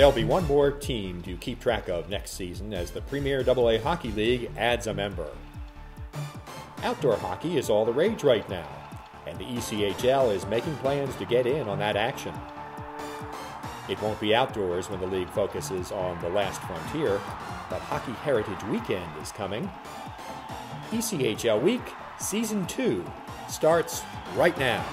There'll be one more team to keep track of next season as the Premier AA Hockey League adds a member. Outdoor hockey is all the rage right now, and the ECHL is making plans to get in on that action. It won't be outdoors when the league focuses on the last frontier, but Hockey Heritage Weekend is coming. ECHL Week Season 2 starts right now.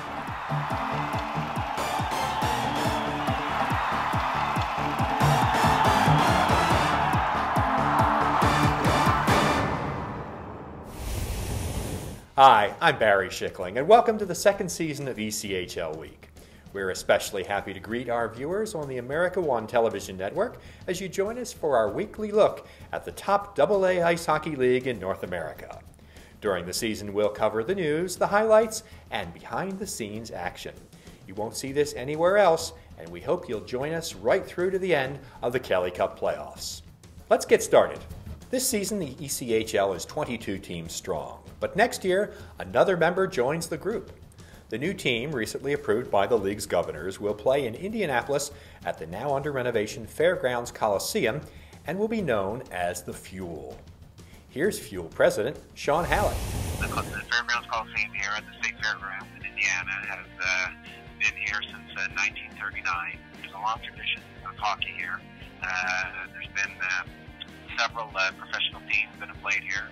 Hi, I'm Barry Schickling, and welcome to the second season of ECHL Week. We're especially happy to greet our viewers on the America One television network as you join us for our weekly look at the top AA Ice Hockey League in North America. During the season, we'll cover the news, the highlights, and behind-the-scenes action. You won't see this anywhere else, and we hope you'll join us right through to the end of the Kelly Cup playoffs. Let's get started. This season, the ECHL is 22 teams strong, but next year, another member joins the group. The new team, recently approved by the league's governors, will play in Indianapolis at the now under renovation Fairgrounds Coliseum and will be known as the Fuel. Here's Fuel President Sean Hallett. The Fairgrounds Coliseum here at the State Fairgrounds in Indiana has been here since 1939. There's a long tradition of hockey here. There's been several professional teams that have played here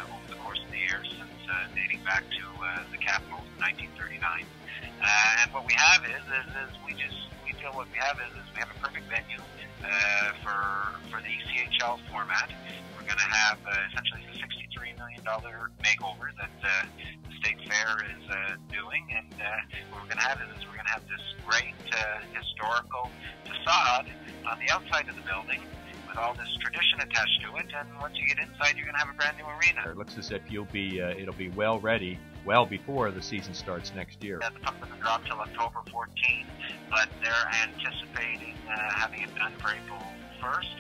over the course of the years, since dating back to the Capitals in 1939. And what we have is we feel what we have is we have a perfect venue for the ECHL format. We're going to have essentially a $63 million makeover that the State Fair is doing, and what we're going to have is we're going to have this great historical facade on the outside of the building, with all this tradition attached to it, and once you get inside, you're going to have a brand new arena. It looks as if it'll be well ready well before the season starts next year. The puck doesn't drop till October 14th, but they're anticipating having it done for April 1st.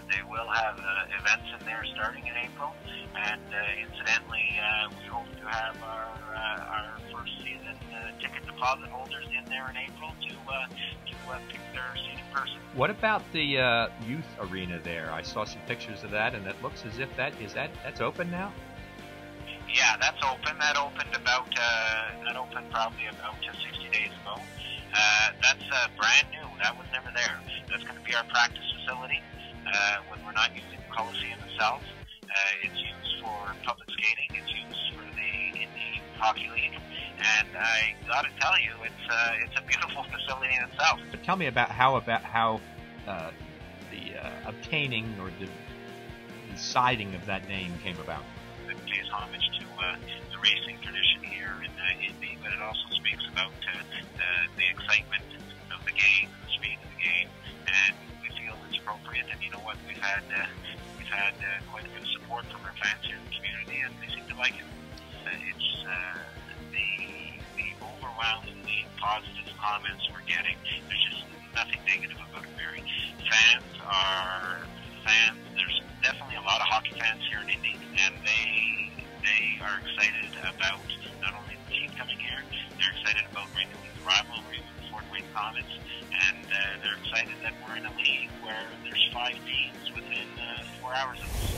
They will have events in there starting in April, and incidentally, we hope to have our first season ticket deposit holders in there in April to pick their seating person. What about the youth arena there? I saw some pictures of that, and it looks as if that's open now. Yeah, that's open. That opened probably about 60 days ago. That's brand new. That was never there. That's going to be our practice facility when we're not using the Coliseum itself. It's used for public skating. It's used for the Indy Hockey League. And I got to tell you, it's a beautiful facility in itself. But tell me about how the obtaining or the deciding of that name came about. It pays homage to the racing tradition here in Indy, but it also speaks about the excitement of the game, the speed of the game, and we feel it's appropriate. And you know what, we've had quite a bit of support from our fans here in the community, and they seem to like it. It's the overwhelmingly positive comments we're getting. There's just nothing negative about it, Barry. Fans are fans. There's definitely a lot of hockey fans here in Indy, and they are excited about not only the team coming here, they're excited about renewing the rivalry with the Fort Wayne Comets, and they're excited that we're in a league where there's 5 teams within 4 hours of us.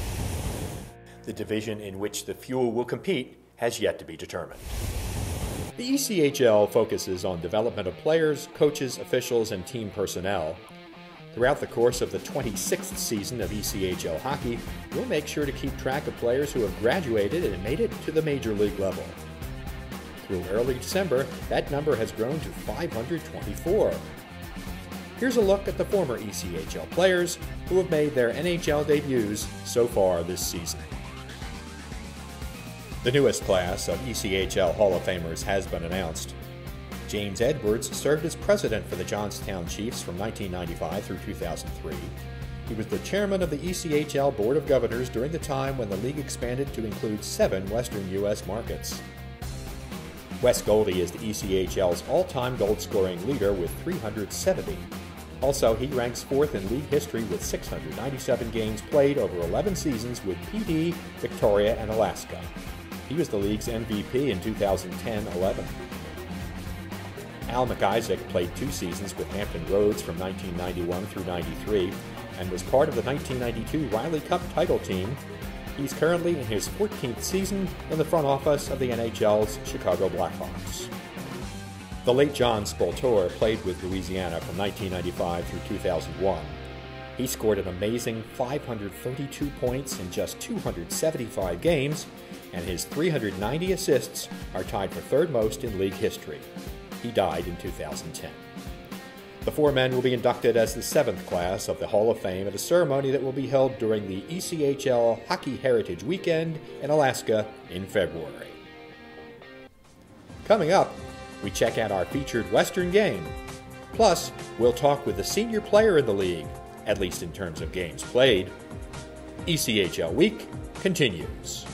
The division in which the Fuel will compete has yet to be determined. The ECHL focuses on development of players, coaches, officials, and team personnel. Throughout the course of the 26th season of ECHL hockey, we'll make sure to keep track of players who have graduated and made it to the major league level. Through early December, that number has grown to 524. Here's a look at the former ECHL players who have made their NHL debuts so far this season. The newest class of ECHL Hall of Famers has been announced. James Edwards served as president for the Johnstown Chiefs from 1995 through 2003. He was the chairman of the ECHL Board of Governors during the time when the league expanded to include 7 Western U.S. markets. Wes Goldie is the ECHL's all-time goal-scoring leader with 370. Also, he ranks 4th in league history with 697 games played over 11 seasons with PD, Victoria, and Alaska. He was the league's MVP in 2010-11. Al McIsaac played 2 seasons with Hampton Roads from 1991 through 93 and was part of the 1992 Riley Cup title team. He's currently in his 14th season in the front office of the NHL's Chicago Blackhawks. The late John Spoltor played with Louisiana from 1995 through 2001. He scored an amazing 532 points in just 275 games, and his 390 assists are tied for third most in league history. He died in 2010. The 4 men will be inducted as the 7th class of the Hall of Fame at a ceremony that will be held during the ECHL Hockey Heritage Weekend in Alaska in February. Coming up, we check out our featured Western game. Plus, we'll talk with the senior player in the league, at least in terms of games played. ECHL Week continues.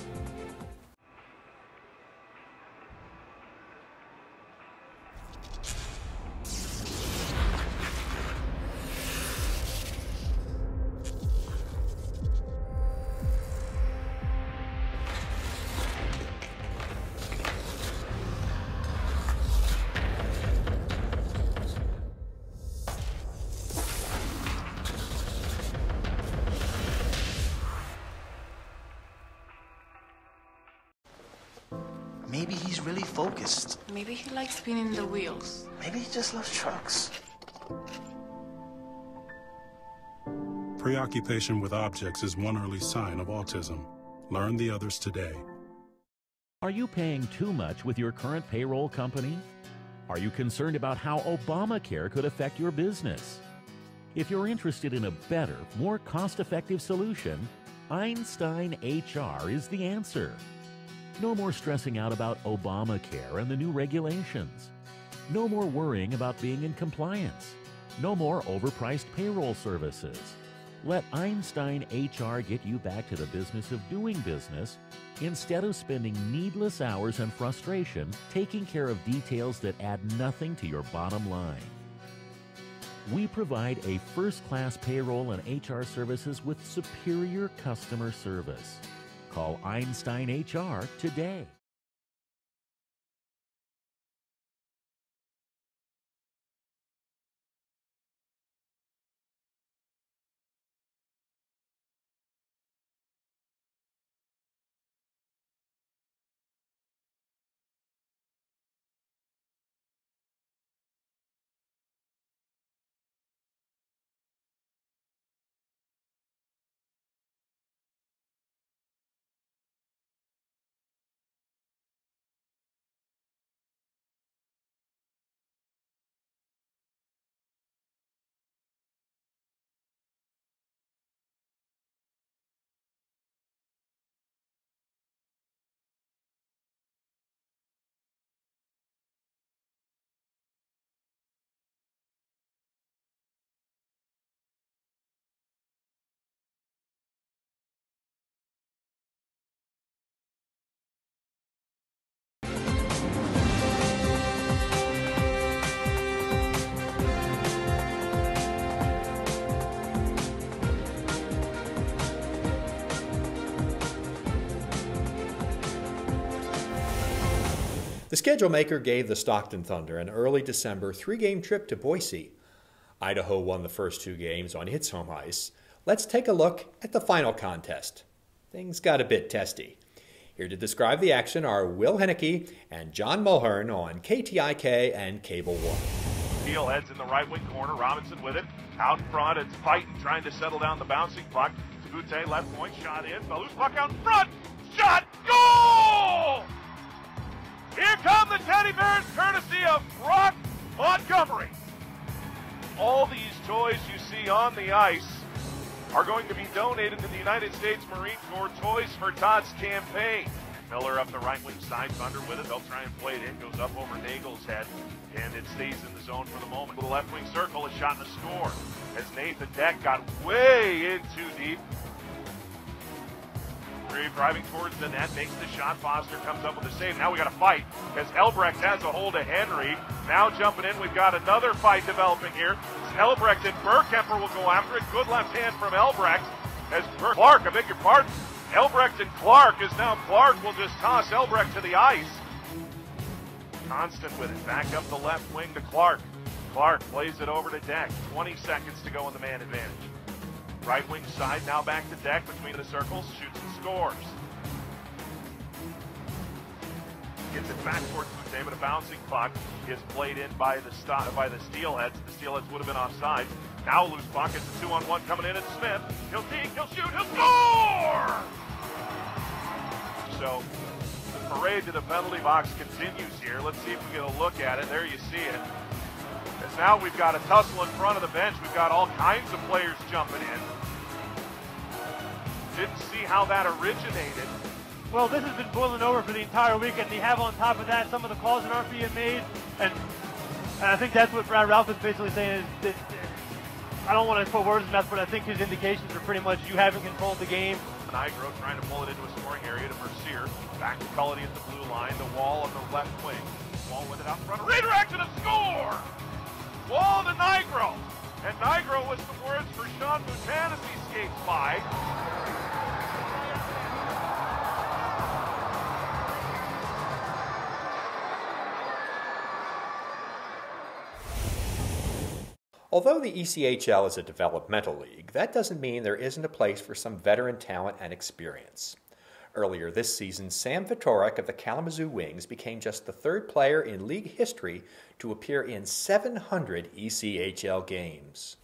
Maybe he's really focused. Maybe he likes spinning the wheels. Maybe he just loves trucks. Preoccupation with objects is one early sign of autism. Learn the others today. Are you paying too much with your current payroll company? Are you concerned about how Obamacare could affect your business? If you're interested in a better, more cost-effective solution, Einstein HR is the answer. No more stressing out about Obamacare and the new regulations. No more worrying about being in compliance. No more overpriced payroll services. Let Einstein HR get you back to the business of doing business instead of spending needless hours and frustration taking care of details that add nothing to your bottom line. We provide a first-class payroll and HR services with superior customer service. Call Einstein HR today. The schedule maker gave the Stockton Thunder an early December 3-game trip to Boise. Idaho won the first 2 games on its home ice. Let's take a look at the final contest. Things got a bit testy. Here to describe the action are Will Henneke and John Mulhern on KTIK and Cable 1. Steelhead's in the right wing corner. Robinson with it. Out in front. It's fighting, trying to settle down the bouncing puck. Tabute left point. Shot in. The loose puck out in front. Shot. Goal! Here come the Teddy Bears, courtesy of Brock Montgomery. All these toys you see on the ice are going to be donated to the United States Marine Corps Toys for Tots campaign. Miller up the right wing side, Thunder with it. They'll try and play it in. Goes up over Nagel's head, and it stays in the zone for the moment. The left wing circle, a shot and a score. As Nathan Deck got way in too deep. Driving towards the net, makes the shot. Foster comes up with a save. Now we got a fight as Elbrecht has a hold of Henry. Now jumping in, we've got another fight developing here. Elbrecht and Burkemper will go after it. Good left hand from Elbrecht as Clark, I beg your pardon. Elbrecht and Clark is now Clark will just toss Elbrecht to the ice. Constant with it. Back up the left wing to Clark. Clark plays it over to Deck. 20 seconds to go in the man advantage. Right wing side now back to Deck between the circles. Shoots and scores. Gets it back towards Boutte, but a bouncing puck is played in by the Steelheads. The Steelheads would have been offsides. Now loose puck. It's a 2-on-1 coming in at Smith. He'll deke, he'll shoot, he'll score! So the parade to the penalty box continues here. Let's see if we get a look at it. There you see it. As now we've got a tussle in front of the bench. We've got all kinds of players jumping in. Didn't see how that originated. Well, this has been boiling over for the entire weekend. You have on top of that some of the calls that aren't being made, and I think that's what Brad Ralph is basically saying is that, I don't want to put words in his mouth, but I think his indications are pretty much you haven't controlled the game. Nigro trying to pull it into a scoring area to Mercier. Back to Cullity at the blue line. The Wall on the left wing. Wall with it out front. Redirection and score! Wall to Nigro. And Nigro, with some words for Sean Boutte as he skates by. Although the ECHL is a developmental league, that doesn't mean there isn't a place for some veteran talent and experience. Earlier this season, Sam Turek of the Kalamazoo Wings became just the third player in league history to appear in 700 ECHL games.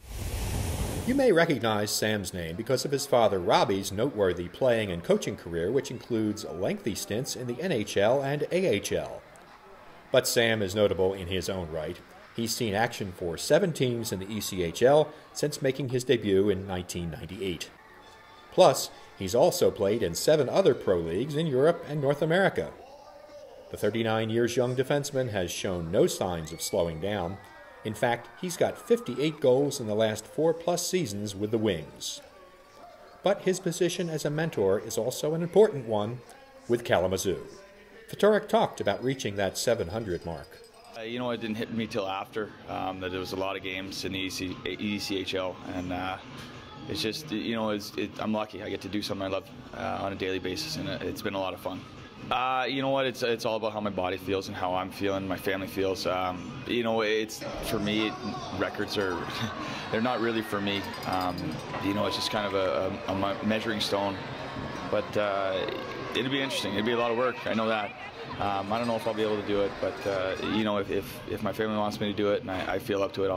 You may recognize Sam's name because of his father Robbie's noteworthy playing and coaching career, which includes lengthy stints in the NHL and AHL. But Sam is notable in his own right. He's seen action for 7 teams in the ECHL since making his debut in 1998. Plus, he's also played in 7 other pro leagues in Europe and North America. The 39 years young defenseman has shown no signs of slowing down. In fact, he's got 58 goals in the last 4+ seasons with the Wings. But his position as a mentor is also an important one with Kalamazoo. Turek talked about reaching that 700 mark. You know, it didn't hit me till after, that there was a lot of games in the ECHL, and it's just, you know, I'm lucky. I get to do something I love on a daily basis, and it's been a lot of fun. You know what, it's all about how my body feels and how I'm feeling, my family feels. You know, it's, for me, records are, they're not really for me. You know, it's just kind of a measuring stone, but it'd be interesting. It'd be a lot of work, I know that. I don't know if I'll be able to do it, but you know, if my family wants me to do it and I feel up to it,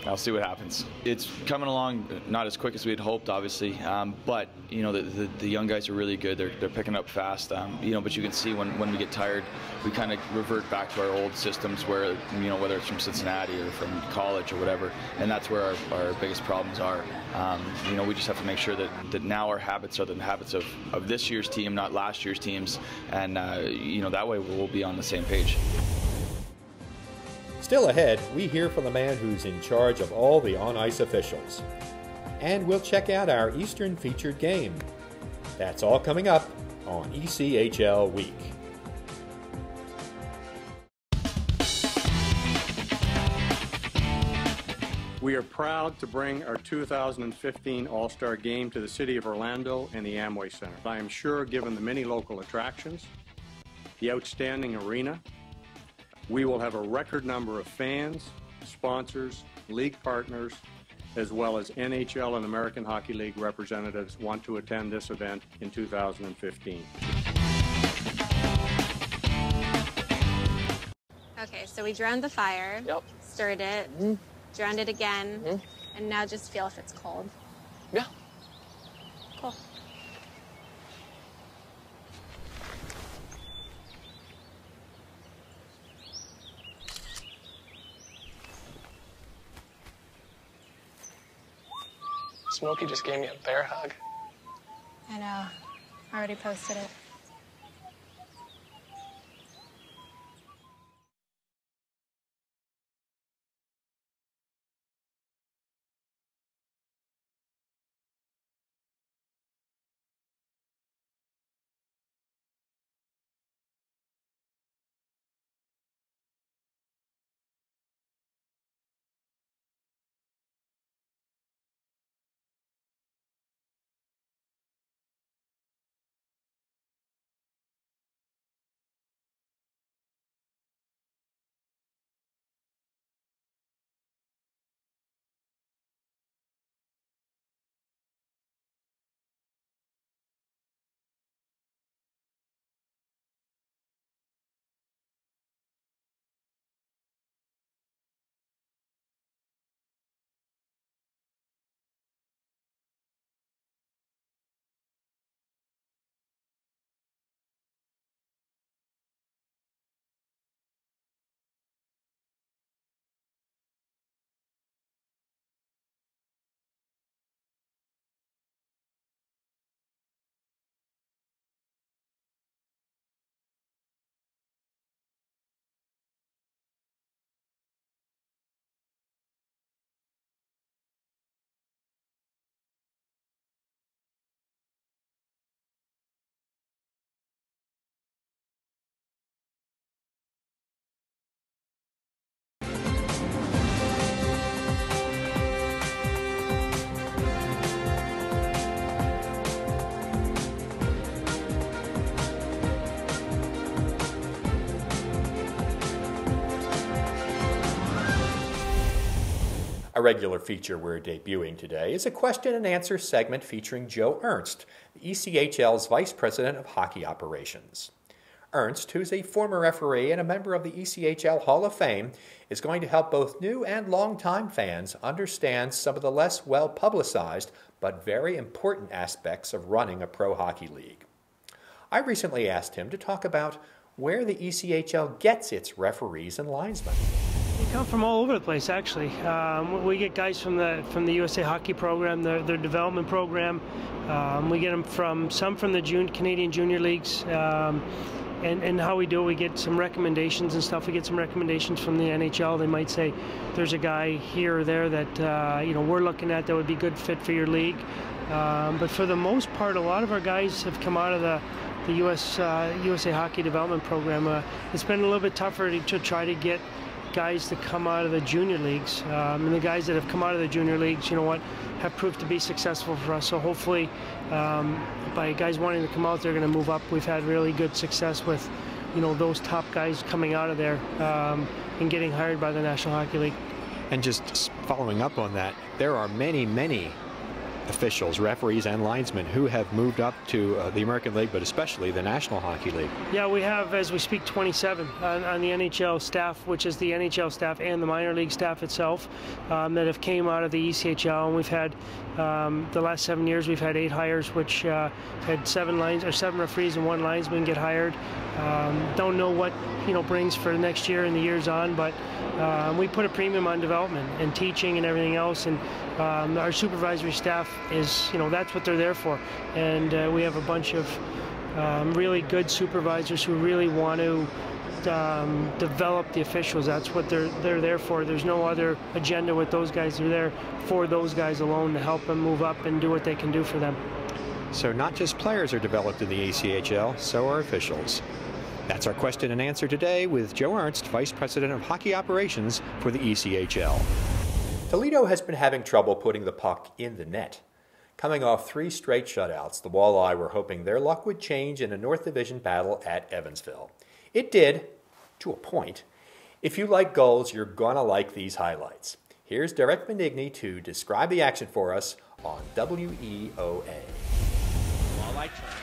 I'll see what happens. It's coming along not as quick as we had hoped, obviously, but you know, the young guys are really good. They're picking up fast. You know, but you can see when we get tired, we kind of revert back to our old systems where, you know, whether it's from Cincinnati or from college or whatever, and that's where our biggest problems are. You know, we just have to make sure that now our habits are the habits of this year's team, not last year's teams, and you know, that way we'll be on the same page. Still ahead, we hear from the man who's in charge of all the on-ice officials. And we'll check out our Eastern featured game. That's all coming up on ECHL Week. We are proud to bring our 2015 All-Star Game to the City of Orlando and the Amway Center. I am sure, given the many local attractions, the outstanding arena, we will have a record number of fans, sponsors, league partners, as well as NHL and American Hockey League representatives want to attend this event in 2015. Okay, so we drowned the fire, stirred it, drowned it again, and now just feel if it's cold. Yeah. Cool. Smokey just gave me a bear hug. I know. I already posted it. A regular feature we're debuting today is a question and answer segment featuring Joe Ernst, the ECHL's Vice President of Hockey Operations. Ernst, who's a former referee and a member of the ECHL Hall of Fame, is going to help both new and longtime fans understand some of the less well-publicized but very important aspects of running a pro hockey league. I recently asked him to talk about where the ECHL gets its referees and linesmen. They come from all over the place, actually. We get guys from the USA Hockey program, their development program. We get them some from the Canadian Junior Leagues. And how we do it, we get some recommendations and stuff. We get some recommendations from the NHL. They might say, there's a guy here or there that we're looking at that would be good fit for your league. But for the most part, a lot of our guys have come out of the USA Hockey Development Program. It's been a little bit tougher to try to get guys to come out of the junior leagues. And the guys that have come out of the junior leagues, have proved to be successful for us. So hopefully, by guys wanting to come out, they're going to move up. We've had really good success with, those top guys coming out of there and getting hired by the National Hockey League. And just following up on that, there are many, many officials, referees, and linesmen who have moved up to the American League, but especially the National Hockey League. Yeah, we have, as we speak, 27 on the NHL staff, which is the NHL staff and the minor league staff itself, that have came out of the ECHL. And we've had, the last 7 years, we've had 8 hires, which had 7 referees and 1 linesman get hired. Don't know what brings for next year and the years on, but we put a premium on development and teaching and everything else. And our supervisory staff is, that's what they're there for. And we have a bunch of really good supervisors who really want to develop the officials. That's what they're there for. There's no other agenda with those guys. They're there for those guys alone to help them move up and do what they can do for them. So not just players are developed in the ECHL, so are officials. That's our question and answer today with Joe Ernst, Vice President of Hockey Operations for the ECHL. Toledo has been having trouble putting the puck in the net. Coming off 3 straight shutouts, the Walleye were hoping their luck would change in a North Division battle at Evansville. It did, to a point. If you like goals, you're gonna like these highlights. Here's Turek to describe the action for us on WEOA. Walleye turn.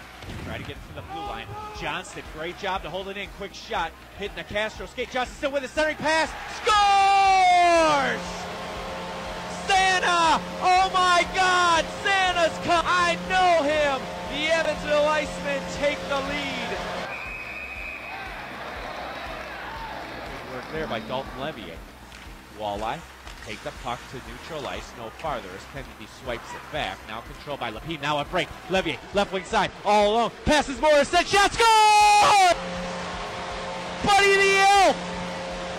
Try to get to the blue line. Johnston, great job to hold it in. Quick shot. Hitting the Castro skate. Johnston still with a centering pass. Scores! Santa! Oh my God! Santa's come. I know him. The Evansville Icemen take the lead. Good work there by Dalton Levier. Walleye take the puck to neutral ice, no farther as Kennedy swipes it back. Now controlled by Lapine, now a break. Levier, left wing side, all alone. Passes Morris, set shot, score! Buddy the Elf!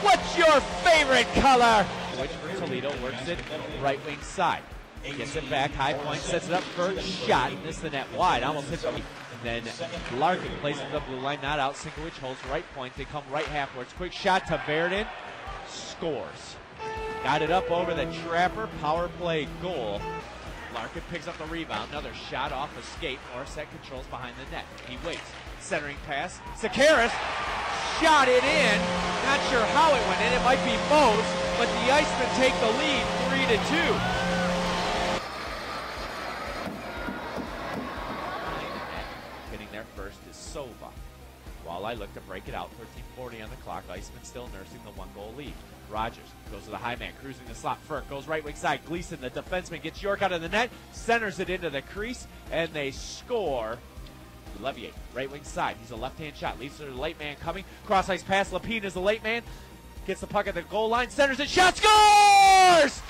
What's your favorite color? Which for Toledo works it right wing side. Gets it back, high point, sets it up for a shot. Missed the net wide, almost hit the... And then Larkin plays it to the blue line, not out. Sinkowicz holds right point. They come right halfwards. Quick shot to Verdin. Scores. Got it up over the Trapper, power play goal. Larkin picks up the rebound, another shot off a skate. Morissette controls behind the net. He waits. Centering pass. Sakaris shot it in. Not sure how it went in. It might be Mose, but the Icemen take the lead 3-2. Hitting there first is Sova. Walleye look to break it out. 13:40 on the clock. Icemen still nursing the 1-goal lead. Rogers goes to the high man, cruising the slot. Firk goes right wing side. Gleason, the defenseman, gets York out of the net, centers it into the crease, and they score. Levier, right wing side. He's a left-hand shot. Leads to the late man coming. Cross ice pass. Lapine is the late man. Gets the puck at the goal line. Centers it. Shot, scores!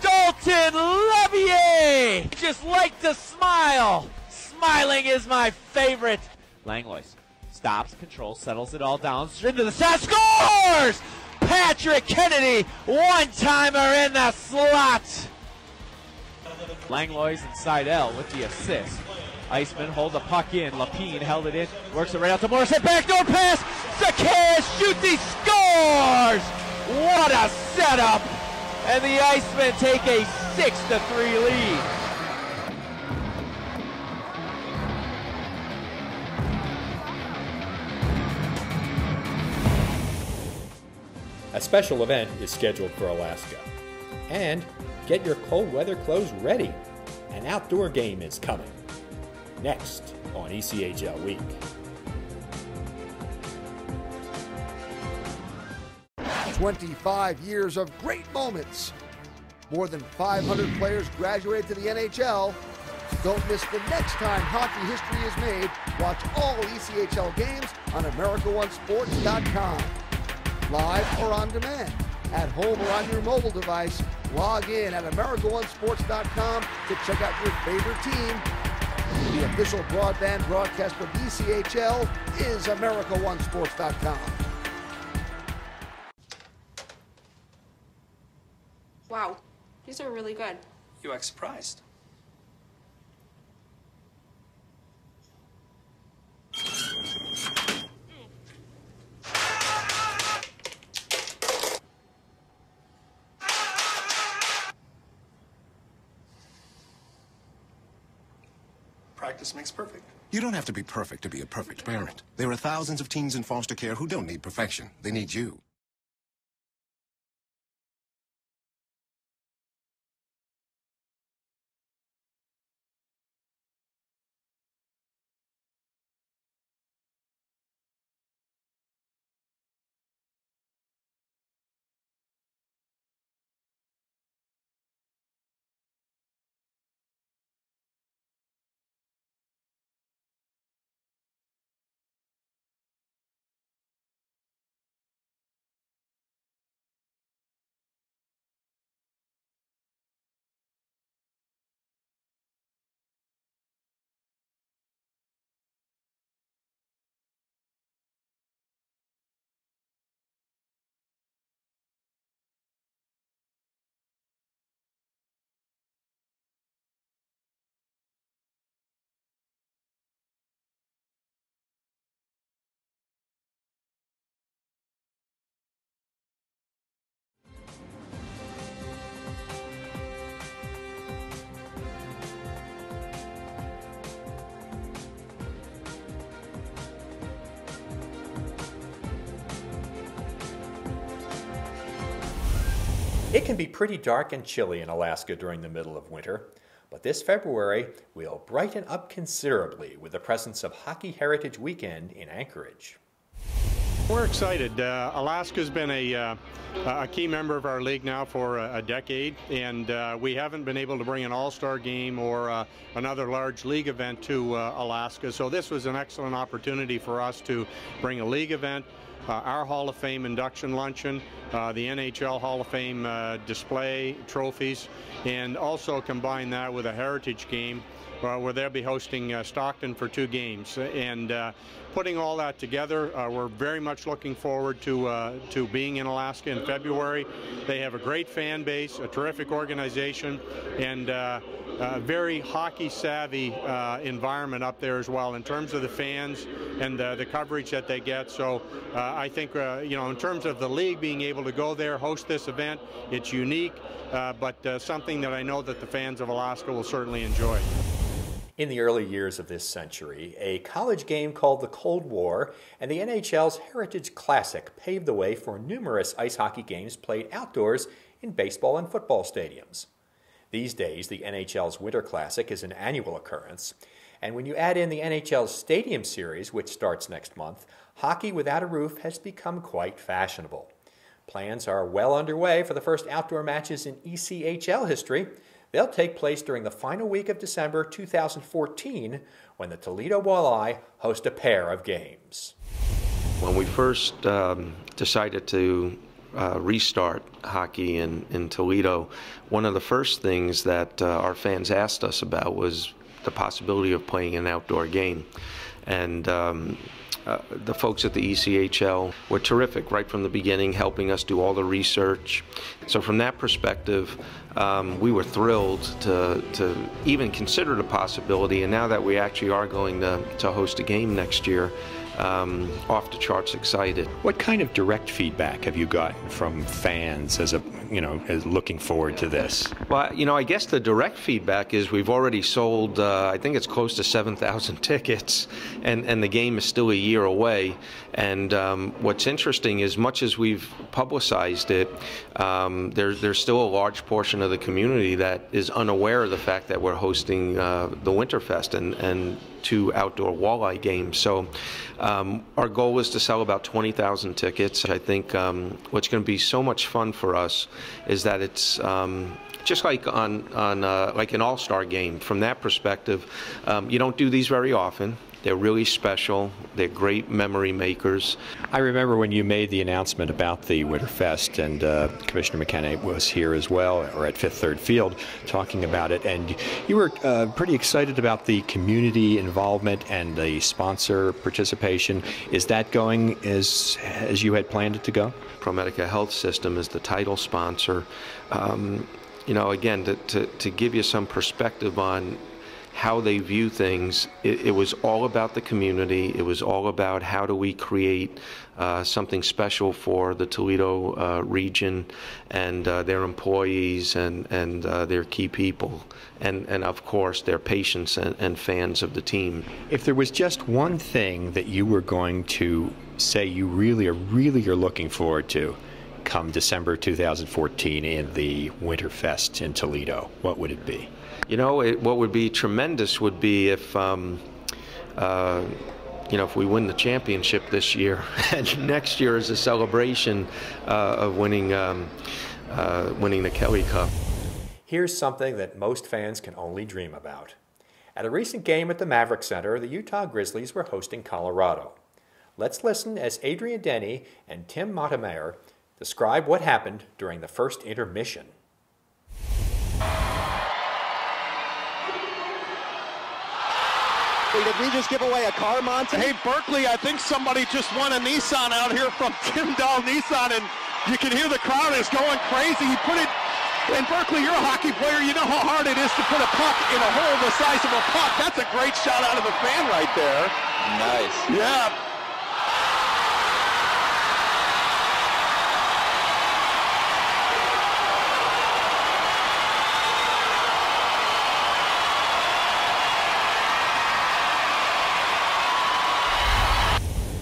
Dalton Levier! Just like to smile. Smiling is my favorite. Langlois stops, controls, settles it all down. Into the shot, scores! Patrick Kennedy, one-timer in the slot. Langlois inside L with the assist. Iceman hold the puck in. Lapine held it in, works it right out to Morris. Backdoor pass. Zacchaeus shoots, he scores! What a setup! And the Icemen take a 6-3 lead. A special event is scheduled for Alaska. And get your cold weather clothes ready. An outdoor game is coming. Next on ECHL Week. 25 years of great moments. More than 500 players graduated to the NHL. Don't miss the next time hockey history is made. Watch all ECHL games on AmericaOneSports.com. Live or on demand, at home or on your mobile device, log in at AmericaOneSports.com to check out your favorite team. The official broadband broadcast of ECHL is AmericaOneSports.com. Wow, these are really good. You act surprised. Practice makes perfect. You don't have to be perfect to be a perfect parent. There are thousands of teens in foster care who don't need perfection. They need you. It can be pretty dark and chilly in Alaska during the middle of winter, but this February will brighten up considerably with the presence of Hockey Heritage Weekend in Anchorage. We're excited. Alaska's been a key member of our league now for a decade, and we haven't been able to bring an all-star game or another large league event to Alaska, so this was an excellent opportunity for us to bring a league event, our Hall of Fame induction luncheon, the NHL Hall of Fame display, trophies, and also combine that with a heritage game where they'll be hosting Stockton for 2 games. And putting all that together, we're very much looking forward to being in Alaska in February. They have a great fan base, a terrific organization, and a very hockey-savvy environment up there as well in terms of the fans and the coverage that they get. So I think, you know, in terms of the league being able to go there, host this event, it's unique, but something that I know that the fans of Alaska will certainly enjoy. In the early years of this century, a college game called the Cold War and the NHL's Heritage Classic paved the way for numerous ice hockey games played outdoors in baseball and football stadiums. These days, the NHL's Winter Classic is an annual occurrence, and when you add in the NHL's Stadium Series, which starts next month, hockey without a roof has become quite fashionable. Plans are well underway for the first outdoor matches in ECHL history. They'll take place during the final week of December 2014 when the Toledo Walleye host a pair of games. When we first decided to restart hockey in Toledo, one of the first things that our fans asked us about was the possibility of playing an outdoor game. And the folks at the ECHL were terrific right from the beginning, helping us do all the research. So from that perspective, we were thrilled to even consider the possibility, and now that we actually are going to host a game next year, off the charts excited. What kind of direct feedback have you gotten from fans as looking forward to this? Well, I guess the direct feedback is we've already sold, I think it's close to 7,000 tickets, and the game is still a year away. And what's interesting is, much as we've publicized it, there's still a large portion of the community that is unaware of the fact that we're hosting the Winterfest and 2 outdoor walleye games. So our goal is to sell about 20,000 tickets. I think what's going to be so much fun for us is that it's just like on like an all-star game. From that perspective, you don't do these very often. They're really special. They're great memory makers. I remember when you made the announcement about the Winterfest, and Commissioner McKenna was here as well, or at Fifth Third Field, talking about it, and you were pretty excited about the community involvement and the sponsor participation. Is that going as you had planned it to go? ProMedica Health System is the title sponsor. You know, again, to give you some perspective on how they view things, it was all about the community. It was all about how do we create something special for the Toledo region and their employees and their key people, and of course their patients and fans of the team. If there was just one thing that you were going to say you really are looking forward to come December 2014 in the Winterfest in Toledo, what would it be? You know, what would be tremendous would be if, you know, if we win the championship this year, and next year is a celebration of winning the Kelly Cup. Here's something that most fans can only dream about. At a recent game at the Maverick Center, the Utah Grizzlies were hosting Colorado. Let's listen as Adrian Denny and Tim Montemayor describe what happened during the first intermission. Did we just give away a car, Monty? Hey, Berkeley, I think somebody just won a Nissan out here from Tyndall Nissan, and you can hear the crowd is going crazy. He put it, and Berkeley, you're a hockey player. You know how hard it is to put a puck in a hole the size of a puck. That's a great shot out of the fan right there. Nice. Yeah.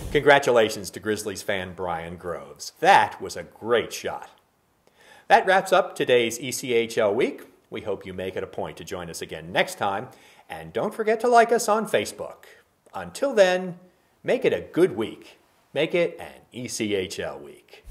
Congratulations to Grizzlies fan Brian Groves. That was a great shot. That wraps up today's ECHL week. We hope you make it a point to join us again next time, and don't forget to like us on Facebook. Until then, make it a good week. Make it an ECHL week.